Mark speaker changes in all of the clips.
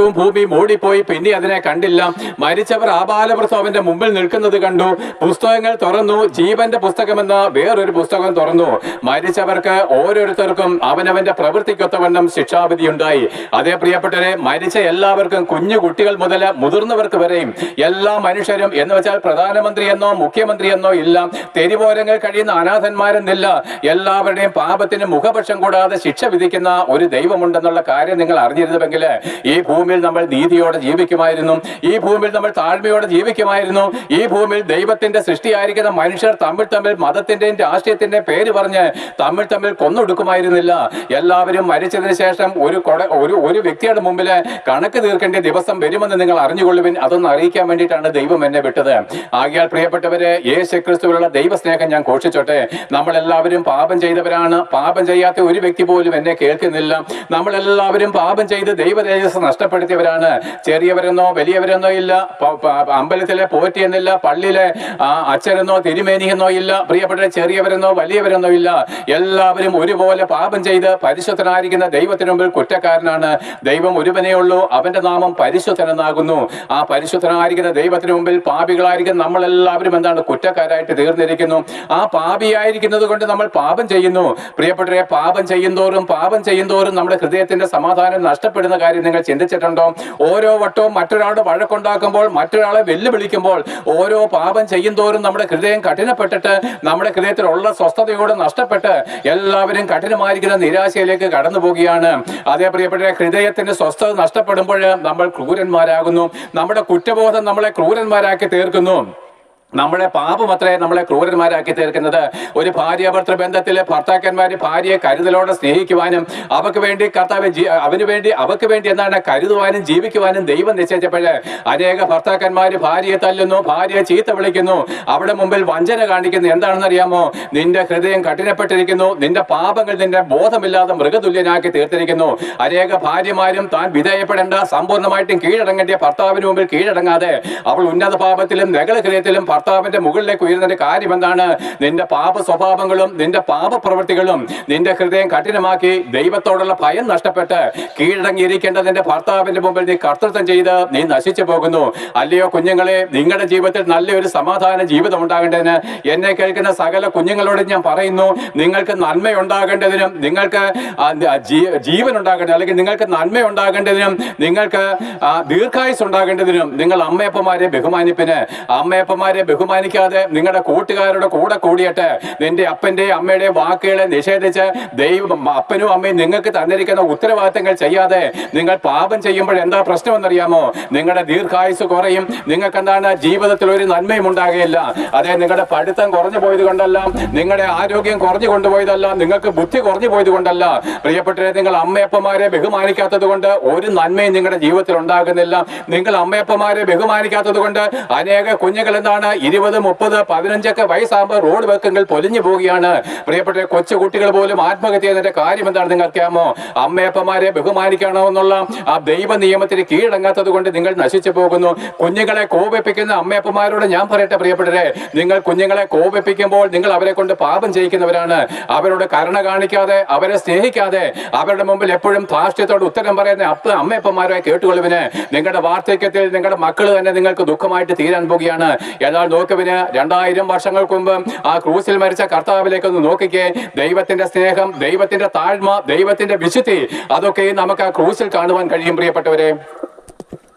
Speaker 1: ആകാശവും ഭൂമിയും ഓടിപ്പോയി, പിന്നെ അതിനെ കണ്ടില്ല. മരിച്ചവർ ആബാലവൃത്തം അവന്റെ മുമ്പിൽ നിൽക്കുന്നത് കണ്ടു. പുസ്തകങ്ങൾ തുറന്നു, ജീവന്റെ പുസ്തകമെന്ന വേറൊരു പുസ്തകം തുറന്നു. മരിച്ചവർക്ക് ഓരോരുത്തർക്കും അവനവന്റെ പ്രവൃത്തിക്കൊത്തവണ്ണം ശിക്ഷാവിധി ഉണ്ടായി. അതേ പ്രിയപ്പെട്ടവരെ, മരിച്ച എല്ലാവർക്കും, കുഞ്ഞു കുട്ടികൾ മുതൽ മുതിർന്നവർക്ക് വരെയും, എല്ലാ മനുഷ്യരും എന്ന് വെച്ചാൽ പ്രധാനമന്ത്രി എന്നോ മുഖ്യമന്ത്രി എന്നോ ഇല്ല, തെരുവോരങ്ങൾ കഴിയുന്ന അനാഥന്മാരെന്നില്ല, എല്ലാവരുടെയും പാപത്തിന് മുഖപക്ഷം കൂടാതെ ശിക്ഷ വിധിക്കുന്ന ഒരു ദൈവമുണ്ടെന്നുള്ള കാര്യം നിങ്ങൾ അറിഞ്ഞിരുന്നുവെങ്കിൽ ഈ ഭൂമിയിൽ നമ്മൾ നീതിയോടെ ജീവിക്കുമായിരുന്നു, ഈ ഭൂമിയിൽ നമ്മൾ താഴ്മയോടെ ജീവിക്കുമായിരുന്നു, ഈ ഭൂമിയിൽ ദൈവത്തിന്റെ സൃഷ്ടിയായിരിക്കുന്ന മനുഷ്യർ തമ്മിൽ മതത്തിന്റെയും രാഷ്ട്രീയത്തിന്റെയും പേര് പറഞ്ഞ് തമ്മിൽ കൊന്നൊടുക്കുമായിരുന്നില്ല. എല്ലാവരും മരിച്ചതിന് ശേഷം ഒരു വ്യക്തിയുടെ മുമ്പിൽ കണക്ക് തീർക്കേണ്ട ദിവസം വരുമെന്ന് നിങ്ങൾ അറിഞ്ഞുകൊള്ളുവിൻ. അതൊന്ന് അറിയിക്കാൻ വേണ്ടിയിട്ടാണ് ദൈവം എന്നെ വിട്ടത്. ആകയാൽ പ്രിയപ്പെട്ടവരെ, യേശുക്രിസ്തുവിലുള്ള ദൈവസ്നേഹം ഞാൻ ഘോഷിച്ചോട്ടെ. നമ്മളെല്ലാവരും പാപം ചെയ്തവരാണ്. പാപം ചെയ്യാത്ത ഒരു വ്യക്തി പോലും എന്നെ കേൾക്കുന്നില്ല. നമ്മളെല്ലാവരും പാപം ചെയ്ത് ദൈവ തേജസ് നഷ്ടപ്പെടുത്തിയവരാണ്. ചെറിയവരെന്നോ വലിയവരെന്നോ ഇല്ല, അമ്പലത്തിലെ പോറ്റിയെന്നില്ല, പള്ളിയിലെ അച്ഛനെന്നോ തിരുമേനിയെന്നോ ഇല്ല, പ്രിയപ്പെട്ട ചെറിയവരെന്നോ വലിയവരെന്നോ ഇല്ല. എല്ലാവരും ഒരുപോലെ പാപം ചെയ്ത് പരിശുദ്ധനായിരിക്കുന്ന ദൈവത്തിന് മുമ്പിൽ കുറ്റക്കാരനാണ്. ദൈവം ഒരുവനേ ഉള്ളൂ, അവന്റെ നാമം പരിശുദ്ധനെന്നാകുന്നു. ആ പരിശുദ്ധനായിരിക്കുന്ന ദൈവത്തിന് മുമ്പിൽ പാപികളായിരിക്കുന്ന നമ്മളെല്ലാവരും എന്താണ്? കുറ്റക്കാരായിട്ട് തീർന്നിരിക്കുന്നു. ആ പാപിയായിരിക്കുന്നത് കൊണ്ട് നമ്മൾ പാപം ചെയ്യുന്നു. പ്രിയപ്പെട്ടവരെ, പാപം ചെയ്യുന്തോറും നമ്മുടെ ഹൃദയത്തിന്റെ സമാധാനം നഷ്ടപ്പെടുന്ന കാര്യം നിങ്ങൾ ചിന്തിച്ചിട്ടുണ്ടോ? ഓരോ വട്ടവും മറ്റൊരാളുടെ വഴക്കുണ്ടാക്കുമ്പോൾ, മറ്റൊരാളെ വെല്ലുവിളിക്കുമ്പോൾ, ഓരോ പാപം ചെയ്യുന്തോറും നമ്മുടെ ഹൃദയം കഠിനപ്പെട്ടിട്ട് നമ്മുടെ ഹൃദയത്തിലുള്ള സ്വസ്ഥതയോടെ നഷ്ടപ്പെട്ട് എല്ലാവരും കഠിനമായിരിക്കുന്ന നിരാശയിലേക്ക് കടന്നു പോവുകയാണ്. അതേ പ്രിയപ്പെട്ട, ഹൃദയത്തിന്റെ സ്വസ്ഥത നഷ്ടപ്പെടുമ്പോൾ നമ്മൾ ക്രൂരന്മാരാകുന്നു. നമ്മുടെ കുറ്റബോധം നമ്മളെ ക്രൂരന്മാരാക്കി തീർക്കുന്നു. നമ്മുടെ പാപമത്രേ നമ്മളെ ക്രൂരന്മാരാക്കി തീർക്കുന്നത്. ഒരു ഭാര്യാഭർത്തൃ ബന്ധത്തിലെ ഭർത്താക്കന്മാര് ഭാര്യയെ കരുതലോടെ സ്നേഹിക്കുവാനും അവക്ക് വേണ്ടി അവക്ക് വേണ്ടി എന്താണ് കരുതുവാനും ജീവിക്കുവാനും ദൈവം നിശ്ചയിച്ചപ്പോഴ് അനേക ഭർത്താക്കന്മാര് ഭാര്യയെ തല്ലുന്നു, ഭാര്യയെ ചീത്ത വിളിക്കുന്നു, അവിടെ മുമ്പിൽ വഞ്ചന കാണിക്കുന്നു. എന്താണെന്ന് അറിയാമോ? നിന്റെ ഹൃദയം കഠിനപ്പെട്ടിരിക്കുന്നു, നിന്റെ പാപങ്ങൾ നിന്റെ ബോധമില്ലാതെ മൃഗതുല്യനാക്കി തീർത്തിരിക്കുന്നു. അനേക ഭാര്യമാരും താൻ വിധേയപ്പെടേണ്ട, സമ്പൂർണ്ണമായിട്ടും കീഴടങ്ങേണ്ട ഭർത്താവിന് മുമ്പിൽ കീഴടങ്ങാതെ അവൾ ഉന്നത പാപത്തിലും നഗല ഹൃദയത്തിലും ഭർത്താവിന്റെ മുകളിലേക്ക് ഉയരുന്നതിന്റെ കാര്യം എന്താണ്? നിന്റെ പാപ സ്വഭാവങ്ങളും നിന്റെ പാപ പ്രവൃത്തികളും നിന്റെ ഹൃദയം കഠിനമാക്കി ദൈവത്തോടുള്ള ഭയം നഷ്ടപ്പെട്ട് കീഴടങ്ങിയിരിക്കേണ്ട നിന്റെ ഭർത്താവിന്റെ മുമ്പിൽ നീ കർത്തൃത്വം ചെയ്ത് നീ നശിച്ചു പോകുന്നു. അല്ലയോ കുഞ്ഞുങ്ങളെ, നിങ്ങളുടെ ജീവിതത്തിൽ നല്ലൊരു സമാധാന ജീവിതം ഉണ്ടാകേണ്ടതിന് എന്നെ കേൾക്കുന്ന സകല കുഞ്ഞുങ്ങളോട് ഞാൻ പറയുന്നു, നിങ്ങൾക്ക് നന്മയുണ്ടാകേണ്ടതിനും നിങ്ങൾക്ക് ജീവൻ ഉണ്ടാകേണ്ടത്, അല്ലെങ്കിൽ നിങ്ങൾക്ക് നന്മയുണ്ടാകേണ്ടതിനും നിങ്ങൾക്ക് ദീർഘായുസ് ഉണ്ടാകേണ്ടതിനും നിങ്ങൾ അമ്മയപ്പന്മാരെ ബഹുമാനിപ്പിന്. അമ്മയപ്പന്മാരെ ബഹുമാനിക്കാതെ നിങ്ങളുടെ കൂട്ടുകാരുടെ കൂടെ കൂടിയിട്ട് നിന്റെ അപ്പന്റെയും അമ്മയുടെയും വാക്കുകളെ നിഷേധിച്ച് ദൈവം അപ്പനും അമ്മയും നിങ്ങൾക്ക് തന്നിരിക്കുന്ന ഉത്തരവാദിത്തങ്ങൾ ചെയ്യാതെ നിങ്ങൾ പാപം ചെയ്യുമ്പോൾ എന്താ പ്രശ്നമെന്നറിയാമോ? നിങ്ങളുടെ ദീർഘായുസ് കുറയും. നിങ്ങൾക്ക് എന്താണ്? ജീവിതത്തിൽ ഒരു നന്മയും ഉണ്ടാകുകയില്ല. അതെ, നിങ്ങളുടെ പഠിത്തം കുറഞ്ഞു പോയത് കൊണ്ടല്ല, നിങ്ങളുടെ ആരോഗ്യം കുറഞ്ഞു കൊണ്ടുപോയതല്ല, നിങ്ങൾക്ക് ബുദ്ധി കുറഞ്ഞു പോയത് കൊണ്ടല്ല. പ്രിയപ്പെട്ടവരെ, നിങ്ങൾ അമ്മയപ്പന്മാരെ ബഹുമാനിക്കാത്തത് കൊണ്ട് ഒരു നന്മയും നിങ്ങളുടെ ജീവിതത്തിൽ ഉണ്ടാകുന്നില്ല. നിങ്ങൾ അമ്മയപ്പന്മാരെ ബഹുമാനിക്കാത്തത് കൊണ്ട് അനേക കുഞ്ഞുങ്ങൾ എന്താണ് 20, 30, 15 വയസ്സാകുമ്പോൾ റോഡ് വെക്കങ്ങൾ പൊലിഞ്ഞു പോവുകയാണ്. പ്രിയപ്പെട്ട കൊച്ചു കുട്ടികൾ പോലും ആത്മഹത്യ ചെയ്യുന്നതിന്റെ കാര്യം എന്താണ് നിങ്ങൾ അറിയാമോ? അമ്മയപ്പന്മാരെ ബഹുമാനിക്കണോ എന്നുള്ള ആ ദൈവ നിയമത്തിന് കീഴടങ്ങാത്തത് കൊണ്ട് നിങ്ങൾ നശിച്ചു പോകുന്നു. കുഞ്ഞുങ്ങളെ കോപിപ്പിക്കുന്ന അമ്മയപ്പന്മാരോട് ഞാൻ പറയട്ടെ പ്രിയപ്പെട്ടവരെ, നിങ്ങൾ കുഞ്ഞുങ്ങളെ കോപിപ്പിക്കുമ്പോൾ നിങ്ങൾ അവരെ കൊണ്ട് പാപം ചെയ്യിക്കുന്നവരാണ്. അവരോട് കരുണ കാണിക്കാതെ, അവരെ സ്നേഹിക്കാതെ, അവരുടെ മുമ്പിൽ എപ്പോഴും ധാർഷ്ട്യത്തോട് ഉത്തരം പറയുന്ന അമ്മയപ്പന്മാരെ കേട്ടുകൊള്ളുവിന്. നിങ്ങളുടെ വാർദ്ധക്യത്തിൽ നിങ്ങളുടെ മക്കൾ തന്നെ നിങ്ങൾക്ക് ദുഃഖമായിട്ട് തീരാൻ പോകുകയാണ്. എന്നാൽ നോക്കുവിന്, 2000 വർഷങ്ങൾക്ക് മുമ്പ് ആ ക്രൂസിൽ മരിച്ച കർത്താവിലേക്ക് ഒന്ന് നോക്കിക്കേ. ദൈവത്തിന്റെ സ്നേഹം, ദൈവത്തിന്റെ താഴ്മ, ദൈവത്തിന്റെ വിശുദ്ധി, അതൊക്കെ നമുക്ക് ആ ക്രൂസിൽ കാണുവാൻ കഴിയും. പ്രിയപ്പെട്ടവരെ,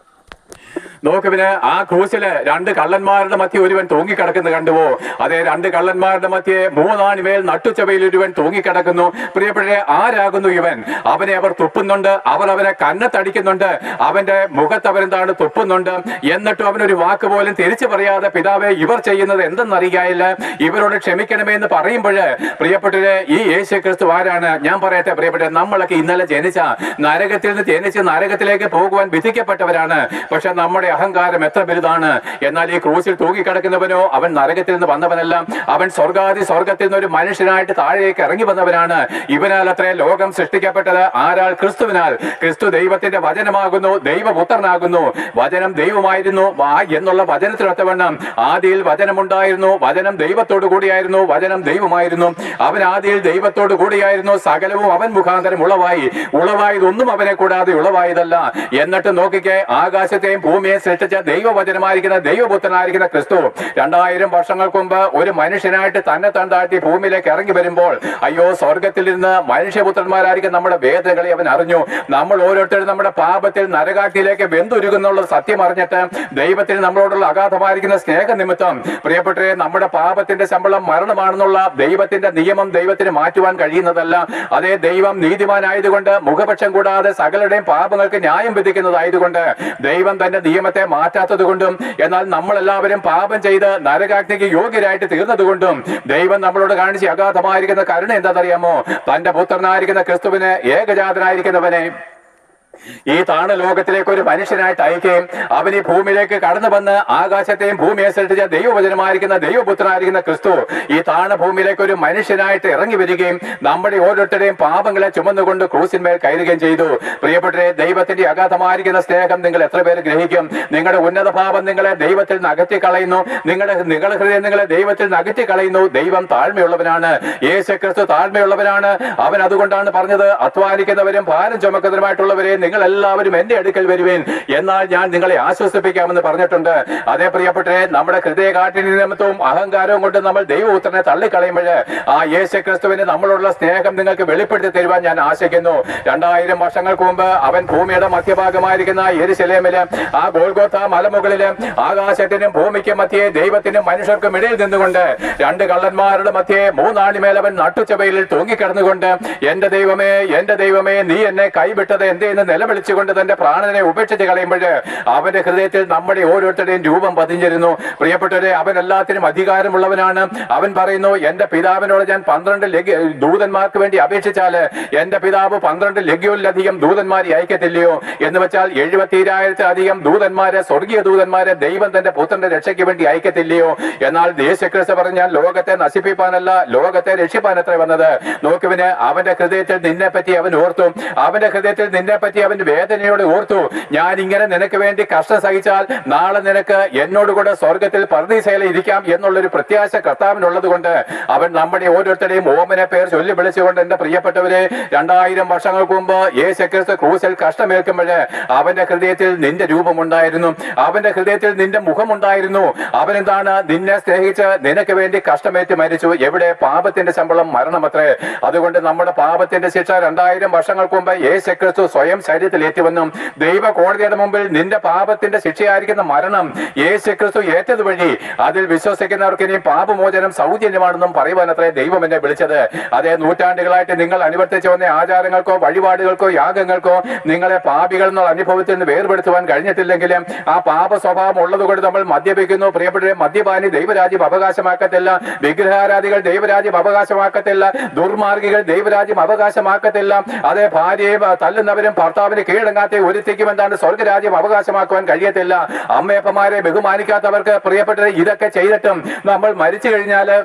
Speaker 1: നോക്കുവിന്, ആ ക്രൂസില് 2 കള്ളന്മാരുടെ മധ്യ ഒരുവൻ തൂങ്ങിക്കിടക്കുന്നത് കണ്ടുവോ? അതെ, 2 കള്ളന്മാരുടെ മധ്യേ 3 ആണിമേൽ നട്ടുച്ചവയിൽ ഒരുവൻ തൂങ്ങിക്കിടക്കുന്നു. പ്രിയപ്പെട്ടവരെ, ആരാകുന്നു ഇവൻ? അവനെ അവർ തുപ്പുന്നുണ്ട്, അവർ അവനെ കന്നത്തടിക്കുന്നുണ്ട്, അവന്റെ മുഖത്ത് അവരെന്താണ് തുപ്പുന്നുണ്ട്. എന്നിട്ടും അവനൊരു വാക്ക് പോലും തിരിച്ചു പറയാതെ, പിതാവേ, ഇവർ ചെയ്യുന്നത് എന്തെന്നറിയായില്ല, ഇവരോട് ക്ഷമിക്കണമേ എന്ന് പറയുമ്പോൾ, പ്രിയപ്പെട്ടവരെ, ഈ യേശു ക്രിസ്തു ആരാണ്? ഞാൻ പറയട്ടെ പ്രിയപ്പെട്ടവരെ, നമ്മളൊക്കെ ഇന്നലെ ജനിച്ച നരകത്തിൽ നിന്ന് ജനിച്ച് നരകത്തിലേക്ക് പോകുവാൻ വിധിക്കപ്പെട്ടവരാണ്. പക്ഷെ നമ്മുടെ അഹങ്കാരം എത്ര വലുതാണ്. എന്നാൽ ഈ ക്രൂസിൽ തൂങ്ങിക്കിടക്കുന്നവനോ അവൻ നരകത്തിൽ നിന്ന് വന്നവനല്ല, അവൻ സ്വർഗത്തിൽ നിന്ന് ഒരു മനുഷ്യനായിട്ട് താഴേക്ക് ഇറങ്ങി വന്നവനാണ്. ഇവനാൽ അത്രേ ലോകം സൃഷ്ടിക്കപ്പെട്ടത്. ആരാൽ? ക്രിസ്തുവിനാൽ. ക്രിസ്തു ദൈവത്തിന്റെ വചനമാകുന്നു, ദൈവപുത്രനാകുന്നു. വചനം ദൈവമായിരുന്നു എന്നുള്ള വചനത്തിനൊത്തവണ്ണം ആദിയിൽ വചനമുണ്ടായിരുന്നു, വചനം ദൈവത്തോടു കൂടിയായിരുന്നു, വചനം ദൈവമായിരുന്നു. അവൻ ആദിയിൽ ദൈവത്തോടു കൂടിയായിരുന്നു. സകലവും അവൻ മുഖാന്തരം ഉളവായതൊന്നും അവനെ കൂടാതെ ഉളവായതല്ല. എന്നിട്ട് നോക്കിക്കേ, ആകാശത്തെയും ഭൂമിയെ സൃഷ്ടിച്ച ദൈവവചനമായിരിക്കുന്ന ദൈവപുത്രനായിരിക്കുന്ന ക്രിസ്തു 2000 വർഷങ്ങൾക്ക് മുമ്പ് ഒരു മനുഷ്യനായിട്ട് തന്നെ താഴ്ത്തി ഭൂമിയിലേക്ക് ഇറങ്ങി വരുമ്പോൾ, അയ്യോ, സ്വർഗത്തിൽ നിന്ന് മനുഷ്യപുത്രന്മാരായിരിക്കും നമ്മുടെ വേദനകളെ അവൻ അറിഞ്ഞു. നമ്മൾ ഓരോരുത്തരും നമ്മുടെ പാപത്തിൽ നരകാഗ്നിയിലേക്ക് വെന്തുരുകുന്നുള്ള സത്യം അറിഞ്ഞിട്ട് ദൈവത്തിന് നമ്മളോടുള്ള അഗാധമായിരിക്കുന്ന സ്നേഹനിമിത്തം പ്രിയപ്പെട്ടവരെ, നമ്മുടെ പാപത്തിന്റെ ശമ്പളം മരണമാണെന്നുള്ള ദൈവത്തിന്റെ നിയമം ദൈവത്തിന് മാറ്റുവാൻ കഴിയുന്നതല്ല. അതേ ദൈവം നീതിമാനായതുകൊണ്ട് മുഖപക്ഷം കൂടാതെ സകലരുടെയും പാപങ്ങൾക്ക് ന്യായം വിധിക്കുന്നതായതുകൊണ്ട് ദൈവം തന്റെ നിയമത്തെ മാറ്റാത്തത് കൊണ്ടും, എന്നാൽ നമ്മളെല്ലാവരും പാപം ചെയ്ത് നരകാഗ്നിക്ക് യോഗ്യരായിട്ട് തീർന്നതുകൊണ്ടും ദൈവം നമ്മളോട് കാണിച്ച് അഗാധമായിരിക്കുന്ന കരുണ എന്താണെന്നറിയാമോ? തന്റെ പുത്രനായിരിക്കുന്ന ക്രിസ്തുവിനെ, ഏകജാതനായിരിക്കുന്നവനെ ഈ താണ ലോകത്തിലേക്ക് ഒരു മനുഷ്യനായിട്ട് അയക്കുകയും അവൻ ഈ ഭൂമിയിലേക്ക് കടന്നു വന്ന് ആകാശത്തെയും ഭൂമിയെ സൃഷ്ടിച്ച ദൈവവചനമായിരിക്കുന്ന ദൈവപുത്രനായിരിക്കുന്ന ക്രിസ്തു ഈ താണ ഭൂമിയിലേക്ക് ഒരു മനുഷ്യനായിട്ട് ഇറങ്ങി വരികയും നമ്മുടെ ഓരോരുത്തരുടെയും പാപങ്ങളെ ചുമന്നുകൊണ്ട് ക്രൂസിന്മേൽ കയറുകയും ചെയ്തു. പ്രിയപ്പെട്ടവരെ, ദൈവത്തിന്റെ അഗാധമായിരിക്കുന്ന സ്നേഹം നിങ്ങൾ എത്ര പേര് ഗ്രഹിക്കും? നിങ്ങളുടെ ഉന്നത ഭാവം നിങ്ങളെ ദൈവത്തിൽ നിന്ന് അകറ്റി കളയുന്നു, നിങ്ങളുടെ ഹൃദയം നിങ്ങളെ ദൈവത്തിൽ നിന്ന് അകറ്റി കളയുന്നു. ദൈവം താഴ്മയുള്ളവനാണ്, യേശു ക്രിസ്തു താഴ്മയുള്ളവനാണ്. അവൻ അതുകൊണ്ടാണ് പറഞ്ഞത്, അധ്വാനിക്കുന്നവരും ഭാരം ചുമക്കുന്നവരുമായിട്ടുള്ളവരെ നിങ്ങൾ എല്ലാവരും എന്റെ അടുക്കൽ വരുവേൻ, എന്നാൽ ഞാൻ നിങ്ങളെ ആശ്വസിപ്പിക്കാമെന്ന് പറഞ്ഞിട്ടുണ്ട്. അതേ പ്രിയപ്പെട്ടവരെ, നമ്മുടെ ഹൃദയകാഠിന്യ നിമിത്തവും അഹങ്കാരവും കൊണ്ട് നമ്മൾ ദൈവപുത്രനെ തള്ളിക്കളയുമ്പോൾ ആ യേശു ക്രിസ്തുവിന് നമ്മളോടുള്ള സ്നേഹം നിങ്ങൾക്ക് വെളിപ്പെടുത്തി തരുവാൻ ഞാൻ ആശിക്കുന്നു. 2000 വർഷങ്ങൾക്ക് മുമ്പ് അവൻ ഭൂമിയുടെ മധ്യഭാഗമായിരിക്കുന്ന യെരുശലേമില് ആ ഗോൽഗോഥ മലമുകളില് ആകാശത്തിനും ഭൂമിക്കും മധ്യേ ദൈവത്തിനും മനുഷ്യർക്കും ഇടയിൽ നിന്നുകൊണ്ട് 2 കള്ളന്മാരുടെ മധ്യേ 3 ആണിമേൽ അവൻ നട്ടുച്ചവയിൽ തൂങ്ങിക്കിടന്നുകൊണ്ട്, എന്റെ ദൈവമേ നീ എന്നെ കൈവിട്ടത് എന്തേന്ന് നിലവിളിച്ചുകൊണ്ട് തന്റെ പ്രാണനെ ഉപേക്ഷിച്ച് കളയുമ്പോൾ അവന്റെ ഹൃദയത്തിൽ നമ്മുടെ ഓരോരുത്തരുടെയും രൂപം പതിഞ്ഞിരുന്നു. പ്രിയപ്പെട്ടവരെ, അവൻ എല്ലാത്തിനും അധികാരമുള്ളവനാണ്. അവൻ പറയുന്നു, എന്റെ പിതാവിനോട് ഞാൻ 12 ദൂതന്മാർക്ക് വേണ്ടി അപേക്ഷിച്ചാല് എന്റെ പിതാവ് 12 ലഗ്യോനിലധികം ദൂതന്മാരെ അയക്കത്തില്ലയോ എന്ന് വെച്ചാൽ 72,000 ദൂതന്മാരെ, സ്വർഗീയ ദൂതന്മാരെ ദൈവം തന്റെ പുത്രന്റെ രക്ഷയ്ക്ക് വേണ്ടി അയക്കത്തില്ലയോ? എന്നാൽ യേശുക്രിസ്തു പറഞ്ഞാൽ ലോകത്തെ നശിപ്പിക്കാനല്ല, ലോകത്തെ രക്ഷിപ്പാൻ അത്ര വന്നത്. നോക്കുവിന് അവന്റെ ഹൃദയത്തിൽ നിന്നെ പറ്റി അവൻ ഓർത്തു, അവന്റെ ഹൃദയത്തിൽ നിന്നെ പറ്റി അവൻ വേദനയോട് ഓർത്തു. ഞാൻ ഇങ്ങനെ നിനക്ക് വേണ്ടി കഷ്ടം സഹിച്ചാൽ നാളെ നിനക്ക് എന്നോടുകൂടെ സ്വർഗത്തിൽ പർദീസയിൽ ഇരിക്കാം എന്നുള്ളൊരു പ്രത്യാശ കർത്താവിനുള്ളത് കൊണ്ട് അവൻ നമ്മുടെ ഓരോരുത്തരുടെയും ഓമനെ പേർ ചൊല്ലി വിളിച്ചുകൊണ്ട്, എന്റെ പ്രിയപ്പെട്ടവരെ, 2000 വർഷങ്ങൾക്ക് മുമ്പ് യേശു ക്രിസ്തു ക്രൂസിൽ കഷ്ടമേൽക്കുമ്പോൾ അവന്റെ ഹൃദയത്തിൽ നിന്റെ രൂപമുണ്ടായിരുന്നു, അവന്റെ ഹൃദയത്തിൽ നിന്റെ മുഖമുണ്ടായിരുന്നു. അവൻ എന്താണ്? നിന്നെ സ്നേഹിച്ച് നിനക്ക് വേണ്ടി കഷ്ടമേറ്റ് മരിച്ചു. എവിടെ? പാപത്തിന്റെ ശമ്പളം മരണമത്രേ. അതുകൊണ്ട് നമ്മുടെ പാപത്തിന്റെ ശിക്ഷ 2000 വർഷങ്ങൾക്ക് മുമ്പ് യേശു ക്രിസ്തു സ്വയം ശരീരത്തിൽ ഏറ്റുവന്നു. ദൈവ കോടതിയുടെ മുമ്പിൽ നിന്റെ പാപത്തിന്റെ ശിക്ഷയായിരിക്കുന്ന മരണം യേശു ക്രിസ്തു ഏറ്റത് വഴി അതിൽ വിശ്വസിക്കുന്നവർക്ക് ഇനിയും പാപമോചനം സൗജന്യമാണെന്നും പറയുവാൻ അത്രേ ദൈവം എന്നെ വിളിച്ചത്. അതേ നൂറ്റാണ്ടുകളായിട്ട് നിങ്ങൾ അനുവർത്തിച്ചു വന്ന ആചാരങ്ങൾക്കോ വഴിപാടുകൾക്കോ യാഗങ്ങൾക്കോ നിങ്ങളെ പാപികൾ എന്നുള്ള അനുഭവത്തിൽ നിന്ന് വേർപെടുത്തുവാൻ കഴിഞ്ഞിട്ടില്ലെങ്കിലും ആ പാപ സ്വഭാവം ഉള്ളത് കൊണ്ട് നമ്മൾ മദ്യപിക്കുന്നു. പ്രിയപ്പെട്ടവരെ, മദ്യപാനി ദൈവരാജ്യം അവകാശമാക്കത്തില്ല, വിഗ്രഹാരാധികൾ ദൈവരാജ്യം അവകാശമാക്കത്തില്ല, ദുർമാർഗികൾ ദൈവരാജ്യം അവകാശമാക്കത്തില്ല. അതേ ഭാര്യയെ തല്ലുന്നവരും ഭർത്താവിന് കീഴടങ്ങാത്ത ഒരുത്തിക്കും എന്താണ് സ്വർഗരാജ്യം അവകാശമാക്കുവാൻ കഴിയത്തില്ല. അമ്മയപ്പന്മാരെ ബഹുമാനിക്കാത്തവർക്ക് പ്രിയപ്പെട്ടവരെ, ഇതൊക്കെ ചെയ്തിട്ടും നമ്മൾ മരിച്ചു കഴിഞ്ഞാല്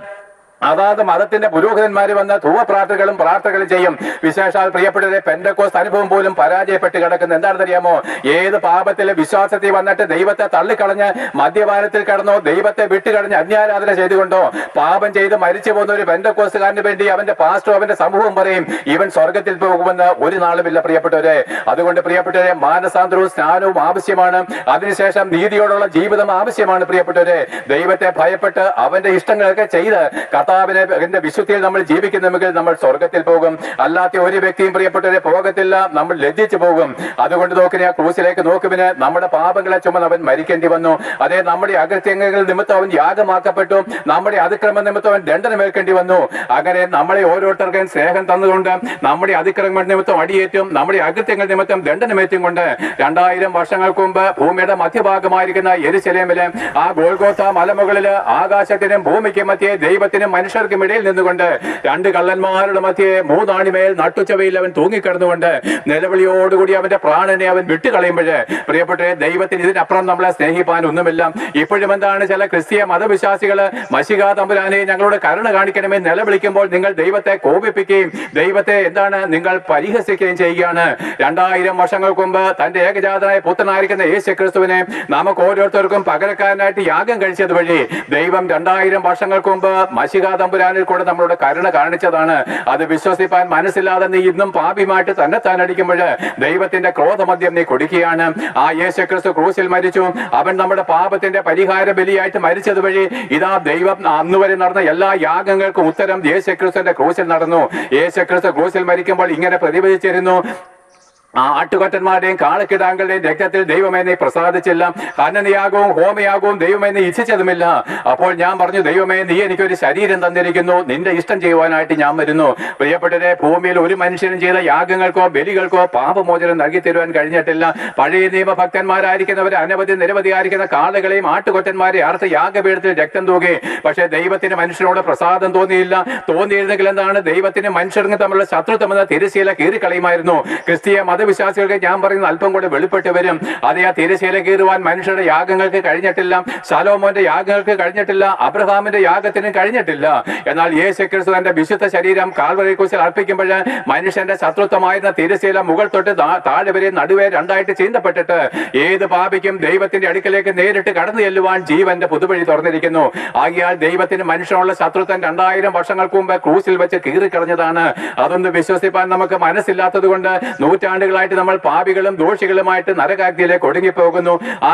Speaker 1: അതാത് മതത്തിന്റെ പുരോഹിതന്മാര് വന്ന് ധൂവപ്രാർത്ഥനകളും പ്രാർത്ഥനകളും ചെയ്യും. വിശേഷാൽ പ്രിയപ്പെട്ടവരെ, പെന്തക്കോസ്ത് അനുഭവം പോലും പരാജയപ്പെട്ട് കിടക്കുന്നത് എന്താണെന്നറിയാമോ? ഏത് പാപത്തിലെ വിശ്വാസത്തിൽ വന്നിട്ട് ദൈവത്തെ തള്ളിക്കളഞ്ഞ് മദ്യപാനത്തിൽ കടന്നോ, ദൈവത്തെ വിട്ടുകളഞ്ഞ് അന്യാരാധന ചെയ്തുകൊണ്ടോ പാപം ചെയ്ത് മരിച്ചു പോകുന്ന ഒരു പെന്തക്കോസ്തുകാരന് വേണ്ടി അവന്റെ പാസ്റ്ററും അവന്റെ സമൂഹം പറയും, ഇവൻ സ്വർഗത്തിൽ പോകുമെന്ന് ഒരു നാളുമില്ല. പ്രിയപ്പെട്ടവരെ, അതുകൊണ്ട് പ്രിയപ്പെട്ടവരെ, മാനസാന്തരവും സ്നാനവും ആവശ്യമാണ്. അതിനുശേഷം നീതിയോടുള്ള ജീവിതം ആവശ്യമാണ്. പ്രിയപ്പെട്ടവരെ, ദൈവത്തെ ഭയപ്പെട്ട് അവന്റെ ഇഷ്ടങ്ങളൊക്കെ ചെയ്ത് കർത്താവിന്റെ വിശുദ്ധിയിൽ നമ്മൾ ജീവിക്കുന്നെങ്കിൽ നമ്മൾ സ്വർഗത്തിൽ പോകും. അല്ലാത്ത ഒരു വ്യക്തിയും പ്രിയപ്പെട്ടവരെ പോകത്തില്ല, നമ്മൾ ലജ്ജിച്ചു പോകും. അതുകൊണ്ട് നോക്കിനെ ആ ക്രൂസിലേക്ക് നോക്കുവിന് നമ്മുടെ പാപങ്ങളെ ചുമന്ന് അവൻ മരിക്കേണ്ടി വന്നു. അതേ നമ്മുടെ അകൃത്യങ്ങൾ നിമിത്തം അവൻ യാഗമാക്കപ്പെട്ടു, നമ്മുടെ അതിക്രമ നിമിത്തം അവൻ ദണ്ഡനമേൽക്കേണ്ടി വന്നു. അങ്ങനെ നമ്മളെ ഓരോരുത്തർക്കും സ്നേഹം തന്നുകൊണ്ട് നമ്മുടെ അതിക്രമ നിമിത്തം അടിയേറ്റും, നമ്മുടെ അകൃത്യങ്ങൾ നിമിത്തം ദണ്ഡനമേറ്റും കൊണ്ട് 2000 വർഷങ്ങൾക്ക് മുമ്പ് ഭൂമിയുടെ മധ്യഭാഗമായിരിക്കുന്ന യെരുശലേമിലെ ആ ഗോൽഗോഥ മലമുകളില് ആകാശത്തിനും ഭൂമിക്കും മധ്യേ ദൈവത്തിനും മനുഷ്യർക്കും ഇടയിൽ നിന്നുകൊണ്ട് രണ്ട് കള്ളന്മാരുടെ മധ്യേ മൂന്നാണിമേൽ നട്ടുച്ചവയിൽ അവൻ തൂങ്ങിക്കിടന്നുകൊണ്ട് നിലവിളിയോടുകൂടി അവന്റെ പ്രാണനെ അവൻ വിട്ടുകളയുമ്പോൾ പ്രിയപ്പെട്ട ദൈവത്തിന് ഇതിനപ്പുറം നമ്മളെ സ്നേഹിപ്പാൻ ഒന്നുമില്ല. ഇപ്പോഴും എന്താണ് ചില ക്രിസ്തീയ മതവിശ്വാസികള് മശിഹാ തമ്പുരാനെ ഞങ്ങളോട് കരുണ കാണിക്കണമെന്ന് നിലവിളിക്കുമ്പോൾ നിങ്ങൾ ദൈവത്തെ കോപിപ്പിക്കുകയും ദൈവത്തെ എന്താണ് നിങ്ങൾ പരിഹസിക്കുകയും ചെയ്യുകയാണ്. 2000 വർഷങ്ങൾക്ക് മുമ്പ് തന്റെ ഏകജാതനായ പുത്രനായിരിക്കുന്ന യേശു ക്രിസ്തുവിനെ നമുക്ക് ഓരോരുത്തർക്കും പകരക്കാരനായിട്ട് യാഗം കഴിച്ചത് വഴി ദൈവം 2000 വർഷങ്ങൾക്ക് മുമ്പ് മശിഹാ തമ്പുരാനിൽ കൂടെ നമ്മളോട് കരുണ കാണിച്ചതാണ്. അത് വിശ്വസിപ്പാൻ മനസ്സില്ലാതെ നീ ഇന്നും പാപിയുമായിട്ട് തന്നെത്താൻ അടിക്കുമ്പോൾ ദൈവത്തിന്റെ ക്രോധമദ്യം നീ കൊടുക്കുകയാണ്. ആ യേശു ക്രിസ്തു ക്രൂശിൽ മരിച്ചു. അവൻ നമ്മുടെ പാപത്തിന്റെ പരിഹാര ബലിയായിട്ട് മരിച്ചത് വഴി ഇതാ ദൈവം അന്നുവരെ നടന്ന എല്ലാ യാഗങ്ങൾക്കും ഉത്തരം യേശു ക്രിസ്തുവിന്റെ ക്രൂശിൽ നടന്നു. യേശു ക്രിസ്തു ക്രൂശിൽ മരിക്കുമ്പോൾ ഇങ്ങനെ പ്രതിഫലിച്ചിരുന്നു, ആ ആട്ടുകൊറ്റന്മാരുടെയും കാളക്കിടാങ്ങളുടെയും രക്തത്തിൽ ദൈവമേ നീ പ്രസാദിച്ചില്ല, ഹനനയാകവും ഹോമയാകവും ദൈവമേ നീ ഇച്ഛിച്ചതുമില്ല. അപ്പോൾ ഞാൻ പറഞ്ഞു, ദൈവമേ നീ എനിക്കൊരു ശരീരം തന്നിരിക്കുന്നു, നിന്റെ ഇഷ്ടം ചെയ്യുവാനായിട്ട് ഞാൻ വരുന്നു. പ്രിയപ്പെട്ടവരെ, ഭൂമിയിൽ ഒരു മനുഷ്യനും ചെയ്ത യാഗങ്ങൾക്കോ ബലികൾക്കോ പാപമോചനം നൽകി തരുവാൻ കഴിഞ്ഞിട്ടില്ല. പഴയ നിയമ ഭക്തന്മാരായിരിക്കുന്നവർ നിരവധിയായിരിക്കുന്ന കാളുകളെയും ആട്ടുകൊറ്റന്മാരെ അർത്ഥ യാഗപീഠത്തിൽ രക്തം തൂകി. പക്ഷേ ദൈവത്തിന് മനുഷ്യനോട് പ്രസാദം തോന്നിയില്ല. തോന്നിയിരുന്നെങ്കിൽ എന്താണ്, ദൈവത്തിന് മനുഷ്യർക്ക് തമ്മിലുള്ള ശത്രുത്വം എന്ന തിരശ്ശീല കീറിക്കളയുമായിരുന്നു. ക്രിസ്തീയ മതവിശ്വാസികൾക്ക് ഞാൻ പറയുന്ന അല്പം കൂടെ വെളിപ്പെട്ട് വരും. അതേ ആ തിരശ്ശീല കീറുവാൻ മനുഷ്യരുടെ യാഗങ്ങൾക്ക് കഴിഞ്ഞിട്ടില്ല, ശലോമോന്റെ യാഗങ്ങൾക്ക് കഴിഞ്ഞിട്ടില്ല, അബ്രഹാമിന്റെ യാഗത്തിനും കഴിഞ്ഞിട്ടില്ല. എന്നാൽ യേശു ക്രിസ്തു തന്റെ വിശുദ്ധ ശരീരം കാൽവരി ക്രൂശിൽ അർപ്പിക്കുമ്പോൾ മനുഷ്യന്റെ ശത്രുത്വമായിരുന്ന തിരശ്ശീല മുകൾ തൊട്ട് താഴെ വരെ നടുവേ രണ്ടായിട്ട് ചീന്തപ്പെട്ടിട്ട് ഏത് പാപിക്കും ദൈവത്തിന്റെ അടുക്കലേക്ക് നേരിട്ട് കടന്നു ചെല്ലുവാൻ ജീവന്റെ പുതുവഴി തുറന്നിരിക്കുന്നു. ആകിയാൽ ദൈവത്തിന് മനുഷ്യനുള്ള ശത്രുത്വം 2000 വർഷങ്ങൾക്ക് മുമ്പ് ക്രൂശിൽ വെച്ച് കീറിക്കളഞ്ഞതാണ്. അതൊന്ന് വിശ്വസിപ്പാൻ നമുക്ക് മനസ്സില്ലാത്തത് കൊണ്ട് നൂറ്റാണ്ടുകളായിട്ട് നമ്മൾ പാപികളും ദോഷികളുമായിട്ട് നരകാഗ്നിയിലേക്ക് ഒടുങ്ങിപ്പോകുന്നു. ആ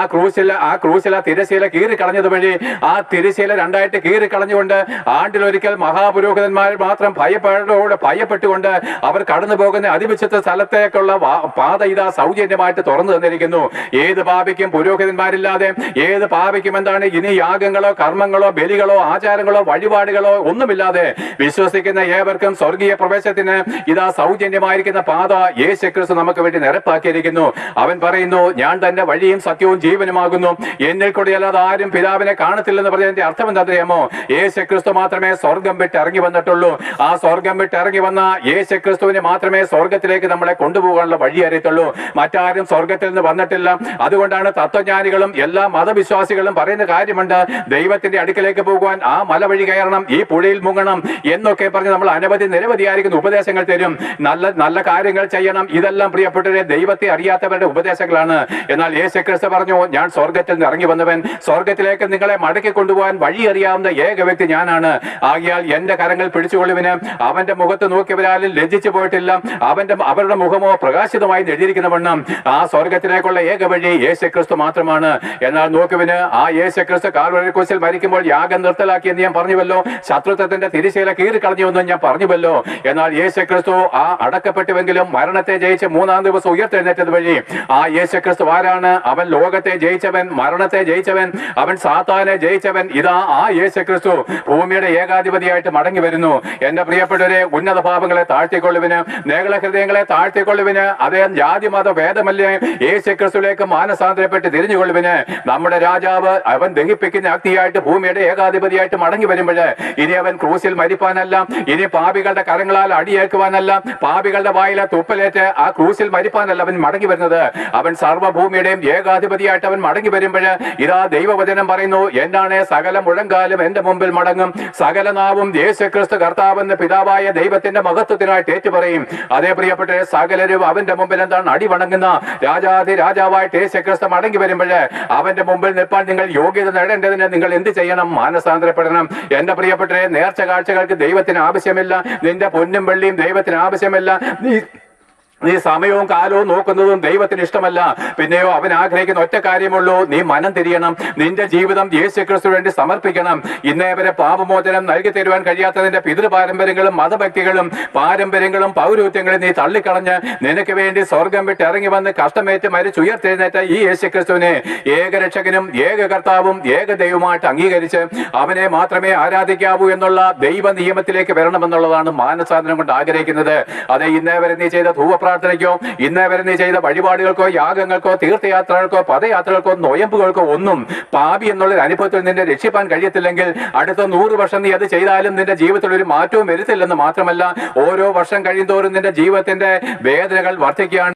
Speaker 1: ക്രൂശില തിരശ്ശീല കീറിക്കളഞ്ഞത് വഴി ആ തിരശ്ശീല രണ്ടായിട്ട് കീറിക്കളഞ്ഞുകൊണ്ട് ആണ്ടിലൊരിക്കൽ മഹാപുരോഹിതന്മാർ മാത്രം ഭയപ്പെട്ടുകൊണ്ട് അവർ കടന്നു പോകുന്ന അതിവിശുദ്ധ സ്ഥലത്തേക്കുള്ള പാത ഇതാ സൗജന്യമായിട്ട് തുറന്നു തന്നിരിക്കുന്നു. ഏത് പാപിക്കും പുരോഹിതന്മാരില്ലാതെ, ഏത് പാപിക്കും എന്താണ് ഇനി യാഗങ്ങളോ കർമ്മങ്ങളോ ബലികളോ ആചാരങ്ങളോ വഴിപാടുകളോ ഒന്നുമില്ലാതെ വിശ്വസിക്കുന്ന ഏവർക്കും സ്വർഗീയ പ്രവേശത്തിന് ഇതാ സൗജന്യമായിരിക്കുന്ന പാത യേശു ക്രിസ്തു നമുക്ക് വേണ്ടി നിരപ്പാക്കിയിരിക്കുന്നു. അവൻ പറയുന്നു, ഞാൻ തന്റെ വഴിയും സത്യവും ജീവനുമാകുന്നു, എന്നിൽ കൂടിയല്ലാതെ ആരും പിതാവിനെ കാണത്തില്ലെന്ന് പറഞ്ഞതിന്റെ അർത്ഥം എന്താണെന്നറിയാമോ? യേശു ക്രിസ്തു മാത്രമേ സ്വർഗം വിട്ട് ഇറങ്ങി വന്നിട്ടുള്ളൂ. ആ സ്വർഗം വിട്ട് ഇറങ്ങി വന്ന യേശു ക്രിസ്തുവിനെ മാത്രമേ സ്വർഗത്തിലേക്ക് നമ്മളെ കൊണ്ടുപോകാനുള്ള വഴി അറിയത്തുള്ളൂ. മറ്റാരും സ്വർഗത്തിൽ നിന്ന് വന്നിട്ടില്ല. അതുകൊണ്ടാണ് തത്വജ്ഞാനികളും എല്ലാ മതവിശ്വാസികളും പറയുന്ന കാര്യമുണ്ട്, ദൈവത്തിന്റെ അടുക്കലേക്ക് പോകുവാൻ ആ മല വഴി കയറണം, ഈ പുഴയിൽ മുങ്ങണം എന്നൊക്കെ പറഞ്ഞ് നമ്മൾ നിരവധിയായിരിക്കുന്ന ഉപദേശങ്ങൾ തരും. നല്ല കാര്യങ്ങൾ ചെയ്യണം. ഇതെല്ലാം പ്രിയപ്പെട്ടവരെ ദൈവത്തെ അറിയാത്തവരുടെ ഉപദേശങ്ങളാണ്. എന്നാൽ യേശു ക്രിസ്തു പറഞ്ഞു, ഞാൻ സ്വർഗത്തിൽ നിന്ന് ഇറങ്ങി വന്നവൻ, സ്വർഗത്തിലേക്ക് നിങ്ങളെ മടക്കി കൊണ്ടുപോകാൻ വഴി അറിയാവുന്ന ഏക വ്യക്തി ഞാനാണ്. ആകിയാൽ എന്റെ കരങ്ങൾ പിടിച്ചുകൊള്ളുവിന്. അവന്റെ മുഖത്ത് നോക്കിയവരാലും ലജ്ജിച്ചു പോയിട്ടില്ല, അവരുടെ മുഖമോ പ്രകാശിതമായി നെടിയിരിക്കുന്ന വണ്ണം. ആ സ്വർഗത്തിലേക്കുള്ള ഏക വഴി യേശു ക്രിസ്തു മാത്രമാണ്. എന്നാൽ നോക്കുവിന് ആ യേശു ക്രിസ്തു കാൽവരി ക്രൂശിൽ മരിക്കുമ്പോൾ യാഗം നിർത്തലാക്കിയെന്ന് ഞാൻ പറഞ്ഞുവല്ലോ, ശത്രുത്വത്തിന്റെ തിരശ്ശീല കീറിക്കളഞ്ഞുവെന്ന് ഞാൻ പറഞ്ഞുവല്ലോ. എന്നാൽ യേശു ക്രിസ്തു ആ അടക്കപ്പെട്ടുവെങ്കിലും മരണത്തെ ജയിച്ച് 3-ാം ദിവസം ഉയർത്തെഴുന്നേറ്റത് വഴി ആ യേശു ക്രിസ്തു ആരാണ്? അവൻ ലോകത്തെ ജയിച്ചവൻ, മരണത്തെ ജയിച്ചവൻ, അവൻ സാത്താനെ ജയിച്ചവൻ. ഇതാ ആ യേശു ക്രിസ്തു ഭൂമിയുടെ ഏകാധിപതിയായിട്ട് മടങ്ങി വരുന്നു. എന്റെ പ്രിയപ്പെട്ടവരെ, ഉന്നത പാപങ്ങളെ താഴ്ത്തിക്കൊള്ളുവിന്, നേകള ഹൃദയങ്ങളെ താഴ്ത്തിക്കൊള്ളുവിന്, അദ്ദേഹം ജാതി മത ഭേദമല്ലേ യേശു ക്രിസ്തുവിലേക്ക് മാനസാന്തരപ്പെട്ട് തിരിഞ്ഞുകൊള്ളുവിന്. നമ്മുടെ രാജാവ് അവൻ ദഹിപ്പിക്കുന്ന അഗ്നിയായിട്ട് ഭൂമിയുടെ ഏകാധിപതിയായിട്ട് മടങ്ങി വരുമ്പോൾ ഇനി അവൻ ക്രൂശിൽ മരിപ്പാനല്ല, ഇനി പാപികളുടെ കരങ്ങളാൽ അടിയേൽക്കുവാനല്ല, പാപികളുടെ വായിലെ തുപ്പലേറ്റ് ആ ക്രൂശിൽ മരിപ്പാനല്ല അവൻ മടങ്ങി വരുന്നത്. അവൻ സർവ്വഭൂമിയുടെയും ഏകാധിപതിയായിട്ട് അവൻ മടങ്ങി വരുമ്പോൾ ഇതാ ദൈവവചനം പറയുന്നു, എന്താണ് സകല മുഴങ്കാലും എന്റെ മുമ്പിൽ മടങ്ങും, സകല നാവും യേശു ക്രിസ്തു കർത്താവെന്ന് പിതാവായ ദൈവത്തിന്റെ മഹത്വത്തിനായിട്ട് ഏറ്റുപറയും. അതേ പ്രിയപ്പെട്ട സകലരും അവന്റെ മുമ്പിൽ എന്താണ് അടിവണങ്ങുന്ന രാജാതി രാജാവായിട്ട് യേശു ക്രിസ്തു മടങ്ങി വരുമ്പോൾ അവന്റെ മുമ്പിൽ നിൽപ്പാൻ നിങ്ങൾ യോഗ്യത നേടേണ്ടതിന് നിങ്ങൾ എന്ത് ചെയ്യണം? മാനസാന്തരപ്പെടണം. എന്റെ പ്രിയപ്പെട്ടവരെ, നേർച്ച കാഴ്ചകൾക്ക് ദൈവത്തിന് ആവശ്യമില്ല, നിന്റെ പൊന്നും വെള്ളിയും ദൈവത്തിന് ആവശ്യമില്ല, നീ സമയവും കാലവും നോക്കുന്നതും ദൈവത്തിന് ഇഷ്ടമല്ല. പിന്നെയോ അവൻ ആഗ്രഹിക്കുന്ന ഒറ്റ കാര്യമുള്ളൂ, നീ മനം തിരിയണം, നിന്റെ ജീവിതം യേശു ക്രിസ്തു വേണ്ടി സമർപ്പിക്കണം. ഇന്നേ വരെ പാപമോചനം നൽകി തരുവാൻ കഴിയാത്തതിന്റെ പിതൃപാരമ്പര്യങ്ങളും മതഭക്തികളും പാരമ്പര്യങ്ങളും പൗരോഹിത്യങ്ങളും നീ തള്ളിക്കളഞ്ഞ് നിനക്ക് വേണ്ടി സ്വർഗം വിട്ട് ഇറങ്ങി വന്ന് കഷ്ടമേറ്റ് മരിച്ചുയർത്തെഴുന്നേറ്റ ഈ യേശു ക്രിസ്തുവിനെ ഏകരക്ഷകനും ഏക കർത്താവും ഏക ദൈവമായിട്ട് അംഗീകരിച്ച് അവനെ മാത്രമേ ആരാധിക്കാവൂ എന്നുള്ള ദൈവ നിയമത്തിലേക്ക് വരണമെന്നുള്ളതാണ് മാനസാന്തരം കൊണ്ട് ആഗ്രഹിക്കുന്നത്. അതെ, ഇന്നേ വരെ നീ ചെയ്ത ധൂവപ്രാ പ്രാർത്ഥനയ്ക്കോ ഇന്നേ വരെ നീ ചെയ്ത വഴിപാടുകൾക്കോ യാഗങ്ങൾക്കോ തീർത്ഥയാത്രകൾക്കോ പദയാത്രകൾക്കോ നൊയമ്പുകൾക്കോ ഒന്നും പാപി എന്നുള്ളൊരു അനുഭവത്തിൽ നിന്നെ രക്ഷിപ്പാൻ കഴിയത്തില്ലെങ്കിൽ അടുത്ത 100 വർഷം നീ അത് ചെയ്താലും നിന്റെ ജീവിതത്തിൽ ഒരു മാറ്റവും വരുത്തില്ലെന്ന് മാത്രമല്ല ഓരോ വർഷം കഴിയുന്തോറും നിന്റെ ജീവിതത്തിന്റെ വേദനകൾ വർദ്ധിക്കുകയാണ്.